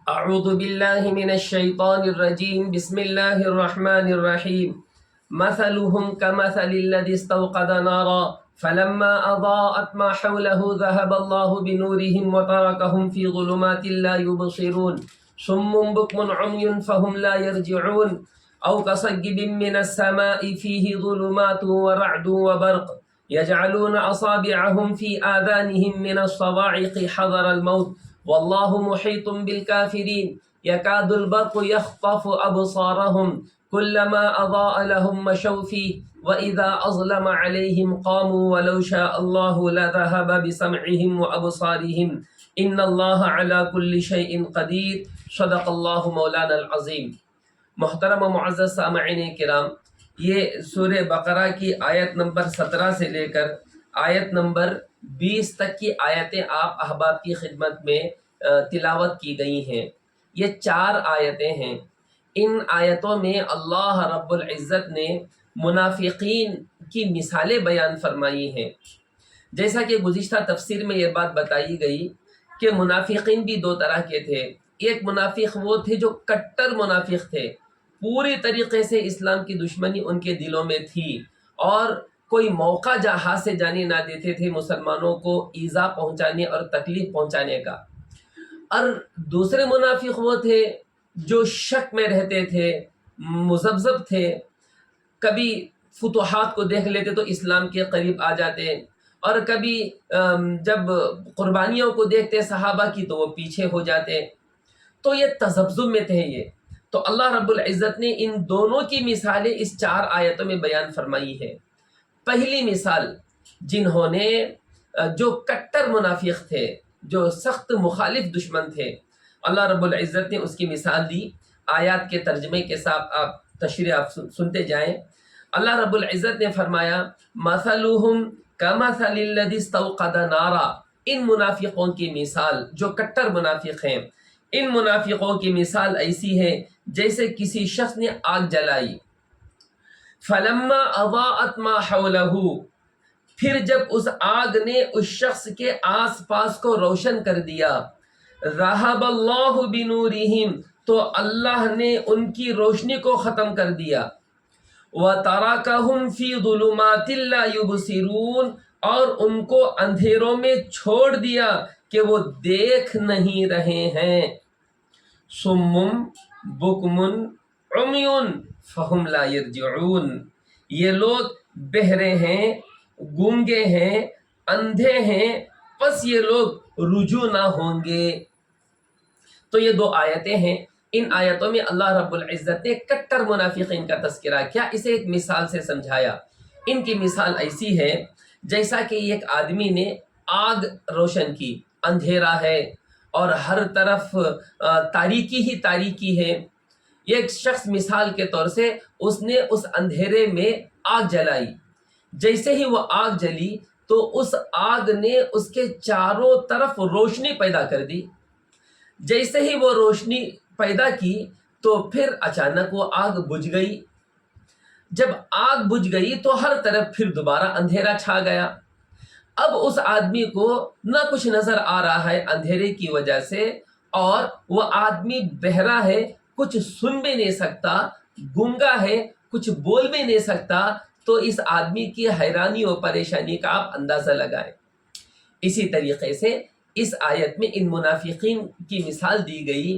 اعوذ باللہ من الشیطان الرجیم بسم اللہ الرحمن الرحیم مثلهم كمثل الذي استوقد نارا فلما اضاءت ما حوله ذهب الله بنورهم وتركهم في ظلمات لا يبصرون صم بكم عمي فهم لا يرجعون او كصيب من السماء فيه ظلمات ورعد وبرق يجعلون اصابعهم في آذانهم من الصواعق حذر الموت واللہ محیط بالکافرین یکاد البرق یخطف ابصارهم کلما اضاء لهم مشوا فیہ واذا اظلم علیہم قاموا ولو شاء اللہ لذهب بسمعهم وابصارهم ان اللہ علی کل شیء قدیر صدق اللہ مولانا العظیم۔ محترم و معزز سامعین کرام، یہ سورہ بقرہ کی آیت نمبر 17 سے لے کر آیت نمبر 20 تک کی آیتیں آپ احباب کی خدمت میں تلاوت کی گئی ہیں۔ یہ 4 آیتیں ہیں۔ ان آیتوں میں اللہ رب العزت نے منافقین کی مثالیں بیان فرمائی ہیں۔ جیسا کہ گزشتہ تفسیر میں یہ بات بتائی گئی کہ منافقین بھی 2 طرح کے تھے۔ ایک منافق وہ تھے جو کٹر منافق تھے، پوری طریقے سے اسلام کی دشمنی ان کے دلوں میں تھی اور کوئی موقع ہاتھ سے جانے نہ دیتے تھے مسلمانوں کو ایذا پہنچانے اور تکلیف پہنچانے کا۔ اور دوسرے منافق وہ تھے جو شک میں رہتے تھے، مذبذب تھے، کبھی فتوحات کو دیکھ لیتے تو اسلام کے قریب آ جاتے اور کبھی جب قربانیوں کو دیکھتے صحابہ کی تو وہ پیچھے ہو جاتے۔ تو یہ تذبذب میں تھے یہ۔ تو اللہ رب العزت نے ان دونوں کی مثالیں اس 4 آیتوں میں بیان فرمائی ہے۔ پہلی مثال جنہوں نے جو کٹر منافق تھے، جو سخت مخالف دشمن تھے، اللہ رب العزت نے اس کی مثال دی۔ آیات کے ترجمے کے ساتھ آپ تشریح آپ سنتے جائیں۔ اللہ رب العزت نے فرمایا مثلهم کمثل الذی استوقد نارا، ان منافقوں کی مثال جو کٹر منافق ہیں، ان منافقوں کی مثال ایسی ہے جیسے کسی شخص نے آگ جلائی، فلما اضاءت ما حولہ، پھر جب اس آگ نے اس شخص کے آس پاس کو روشن کر دیا، ذہب اللہ بنورہم، تو اللہ نے ان کی روشنی کو ختم کر دیا، وترکہم فی ظلمات لا یبصرون، اور ان کو اندھیروں میں چھوڑ دیا کہ وہ دیکھ نہیں رہے ہیں، صم بکم عمی فہم لا یرجعون، یہ لوگ بہرے ہیں، گونگے ہیں، اندھے ہیں، پس یہ لوگ رجوع نہ ہوں گے۔ تو یہ 2 آیتیں ہیں۔ ان آیتوں میں اللہ رب العزت نے کٹر منافقین کا تذکرہ کیا، اسے ایک مثال سے سمجھایا۔ ان کی مثال ایسی ہے جیسا کہ ایک آدمی نے آگ روشن کی، اندھیرا ہے اور ہر طرف تاریکی ہی تاریکی ہے۔ ایک شخص مثال کے طور سے اس نے اس اندھیرے میں آگ جلائی، جیسے ہی وہ آگ جلی تو اس آگ نے اس کے چاروں طرف روشنی پیدا کر دی۔ جیسے ہی وہ روشنی پیدا کی تو پھر اچانک وہ آگ بجھ گئی۔ جب آگ بجھ گئی تو ہر طرف پھر دوبارہ اندھیرا چھا گیا۔ اب اس آدمی کو نہ کچھ نظر آ رہا ہے اندھیرے کی وجہ سے، اور وہ آدمی بہرا ہے، کچھ سن بھی نہیں سکتا، گونگا ہے، کچھ بول بھی نہیں سکتا۔ تو اس آدمی کی حیرانی و پریشانی کا آپ اندازہ لگائیں۔ اسی طریقے سے اس آیت میں ان منافقین کی مثال دی گئی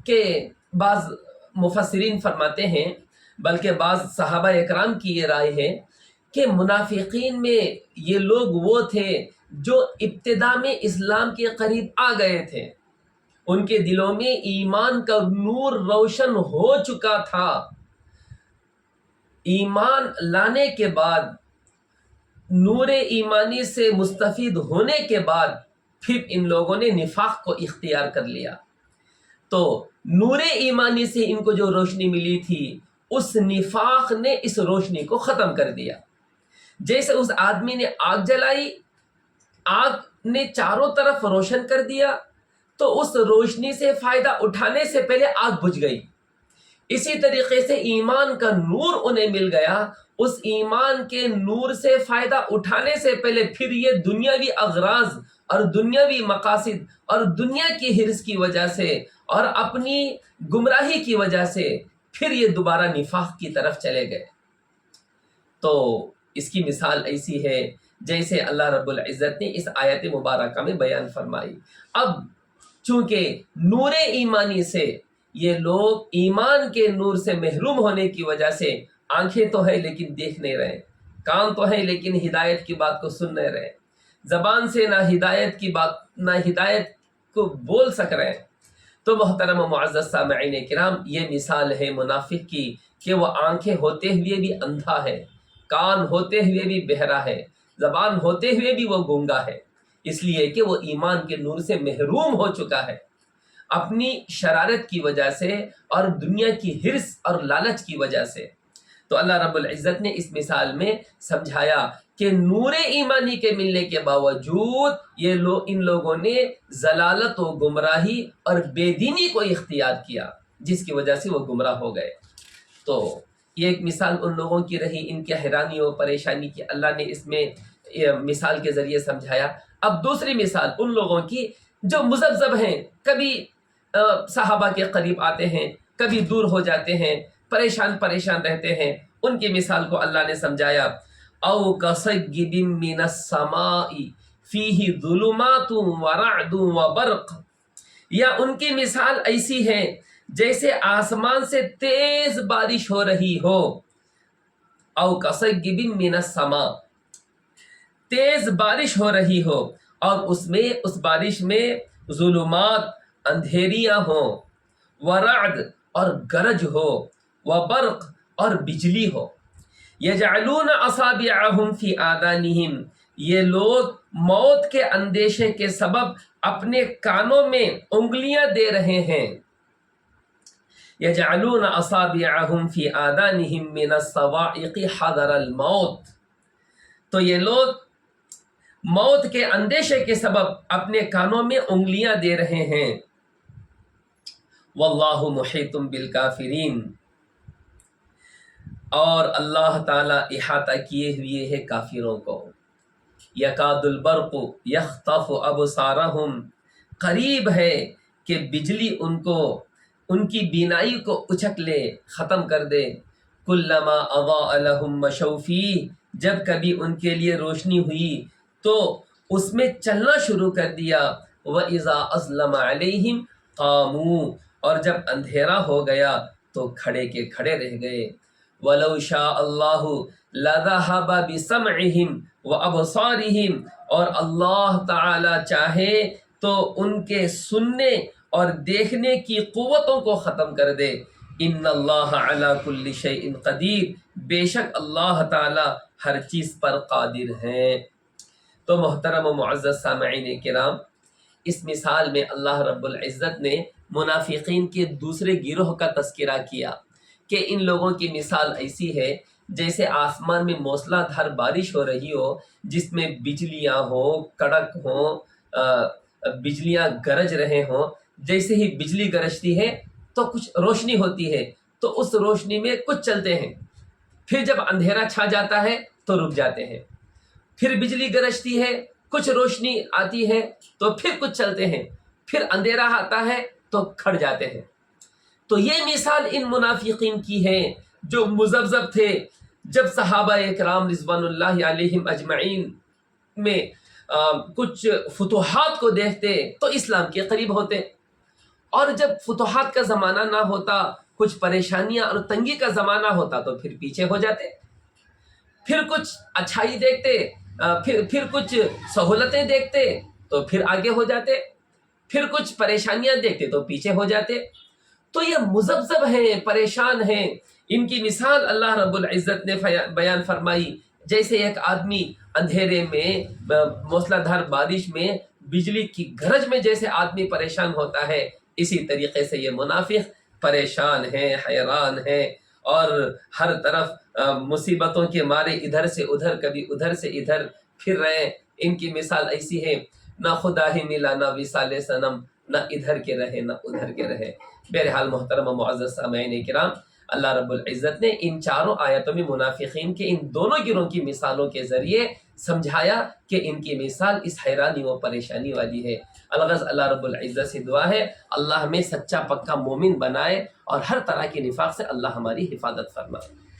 کہ بعض مفسرین فرماتے ہیں، بلکہ بعض صحابہ اکرام کی یہ رائے ہے کہ منافقین میں یہ لوگ وہ تھے جو ابتدا میں اسلام کے قریب آ گئے تھے، ان کے دلوں میں ایمان کا نور روشن ہو چکا تھا۔ ایمان لانے کے بعد، نور ایمانی سے مستفید ہونے کے بعد، پھر ان لوگوں نے نفاق کو اختیار کر لیا۔ تو نور ایمانی سے ان کو جو روشنی ملی تھی، اس نفاق نے اس روشنی کو ختم کر دیا۔ جیسے اس آدمی نے آگ جلائی، آگ نے چاروں طرف روشن کر دیا، تو اس روشنی سے فائدہ اٹھانے سے پہلے آگ بجھ گئی۔ اسی طریقے سے ایمان کا نور انہیں مل گیا، اس ایمان کے نور سے فائدہ اٹھانے سے پہلے پھر یہ دنیاوی اغراض اور دنیاوی مقاصد اور دنیا کی حرص کی وجہ سے اور اپنی گمراہی کی وجہ سے پھر یہ دوبارہ نفاق کی طرف چلے گئے۔ تو اس کی مثال ایسی ہے جیسے اللہ رب العزت نے اس آیت مبارکہ میں بیان فرمائی۔ اب چونکہ نور ایمانی سے یہ لوگ ایمان کے نور سے محروم ہونے کی وجہ سے آنکھیں تو ہے لیکن دیکھ نہیں رہے، کان تو ہے لیکن ہدایت کی بات کو سن نہیں رہے، زبان سے نہ ہدایت کی بات نہ ہدایت کو بول سک رہے۔ تو محترم و معزز سامعین کرام، یہ مثال ہے منافق کی کہ وہ آنکھیں ہوتے ہوئے بھی اندھا ہے، کان ہوتے ہوئے بھی بہرا ہے، زبان ہوتے ہوئے بھی وہ گونگا ہے، اس لیے کہ وہ ایمان کے نور سے محروم ہو چکا ہے اپنی شرارت کی وجہ سے اور دنیا کی حرص اور لالچ کی وجہ سے۔ تو اللہ رب العزت نے اس مثال میں سمجھایا کہ نور ایمانی کے ملنے کے باوجود ان لوگوں نے ضلالت و گمراہی اور بے دینی کو اختیار کیا، جس کی وجہ سے وہ گمراہ ہو گئے۔ تو یہ ایک مثال ان لوگوں کی رہی، ان کی حیرانی و پریشانی کی اللہ نے اس میں مثال کے ذریعے سمجھایا۔ اب دوسری مثال ان لوگوں کی جو مذبذب ہیں، کبھی صحابہ کے قریب آتے ہیں، کبھی دور ہو جاتے ہیں، پریشان رہتے ہیں، ان کی مثال کو اللہ نے سمجھایا۔ او کصیب من السماء فیہ ظلمات ورعد وبرق، یا ان کی مثال ایسی ہے جیسے آسمان سے تیز بارش ہو رہی ہو۔ او کصیب من السماء، تیز بارش ہو رہی ہو اور اس بارش میں ظلمات، اندھیریاں ہوں، ورعد اور گرج ہو، وبرق اور بجلی ہو۔ یجعلون اصابعہم فی آذانہم، یہ لوگ موت کے اندیشے کے سبب اپنے کانوں میں انگلیاں دے رہے ہیں۔ یجعلون اصابعہم فی آذانہم من الصواعق حذر الموت، تو یہ لوگ موت کے اندیشے کے سبب اپنے کانوں میں انگلیاں دے رہے ہیں۔ واللہ محیط بالکافرین، اور اللہ تعالی احاطہ کیے ہوئے ہے کافروں کو۔ یکاد البرق یخطف ابصارہم، قریب ہے کہ بجلی ان کی بینائی کو اچک لے، ختم کر دے۔ کلما اضاء لہم مشوا فیہ، جب کبھی ان کے لیے روشنی ہوئی تو اس میں چلنا شروع کر دیا۔ وَإِذَا أَظْلَمَ عَلَيْهِمْ قَامُوا، اور جب اندھیرا ہو گیا تو کھڑے کے کھڑے رہ گئے۔ وَلَوْ شَاءَ اللَّهُ لَذَهَبَ بِسَمْعِهِمْ وَأَبْصَارِهِمْ، اور اللہ تعالی چاہے تو ان کے سننے اور دیکھنے کی قوتوں کو ختم کر دے۔ ان اللہ علی کل شیء قدیر، بے شک اللہ تعالی ہر چیز پر قادر ہیں۔ تو محترم و معزز سامعین کرام، اس مثال میں اللہ رب العزت نے منافقین کے دوسرے گروہ کا تذکرہ کیا کہ ان لوگوں کی مثال ایسی ہے جیسے آسمان میں موسلا دھار بارش ہو رہی ہو، جس میں بجلیاں ہوں، کڑک ہوں، بجلیاں گرج رہے ہوں۔ جیسے ہی بجلی گرجتی ہے تو کچھ روشنی ہوتی ہے، تو اس روشنی میں کچھ چلتے ہیں، پھر جب اندھیرا چھا جاتا ہے تو رک جاتے ہیں، پھر بجلی گرجتی ہے، کچھ روشنی آتی ہے تو پھر کچھ چلتے ہیں، پھر اندھیرا آتا ہے تو کھڑ جاتے ہیں۔ تو یہ مثال ان منافقین کی ہے جو مذبذب تھے، جب صحابہ اکرام رضوان اللہ علیہم اجمعین میں کچھ فتوحات کو دیکھتے تو اسلام کے قریب ہوتے، اور جب فتوحات کا زمانہ نہ ہوتا، کچھ پریشانیاں اور تنگی کا زمانہ ہوتا تو پھر پیچھے ہو جاتے، پھر کچھ اچھائی دیکھتے، پھر کچھ سہولتیں دیکھتے تو پھر آگے ہو جاتے، پھر کچھ پریشانیاں دیکھتے تو پیچھے ہو جاتے۔ تو یہ مذبذب ہیں، پریشان ہیں۔ ان کی مثال اللہ رب العزت نے بیان فرمائی، جیسے ایک آدمی اندھیرے میں، موسلا دھار بارش میں، بجلی کی گرج میں جیسے آدمی پریشان ہوتا ہے، اسی طریقے سے یہ منافق پریشان ہیں، حیران ہیں، اور ہر طرف مصیبتوں کے مارے ادھر سے ادھر، کبھی ادھر سے ادھر پھر رہے ہیں۔ ان کی مثال ایسی ہے، نہ خدا ہی ملا، نہ وصال صنم، نہ ادھر کے رہے نہ ادھر کے رہے۔ بہرحال محترم و معزز سامعین کرام، اللہ رب العزت نے ان چاروں آیتوں میں منافقین کے ان دونوں گروہوں کی مثالوں کے ذریعے سمجھایا کہ ان کی مثال اس حیرانی و پریشانی والی ہے۔ الغرض اللہ رب العزت سے دعا ہے اللہ ہمیں سچا پکا مومن بنائے اور ہر طرح کے نفاق سے اللہ ہماری حفاظت فرمائے۔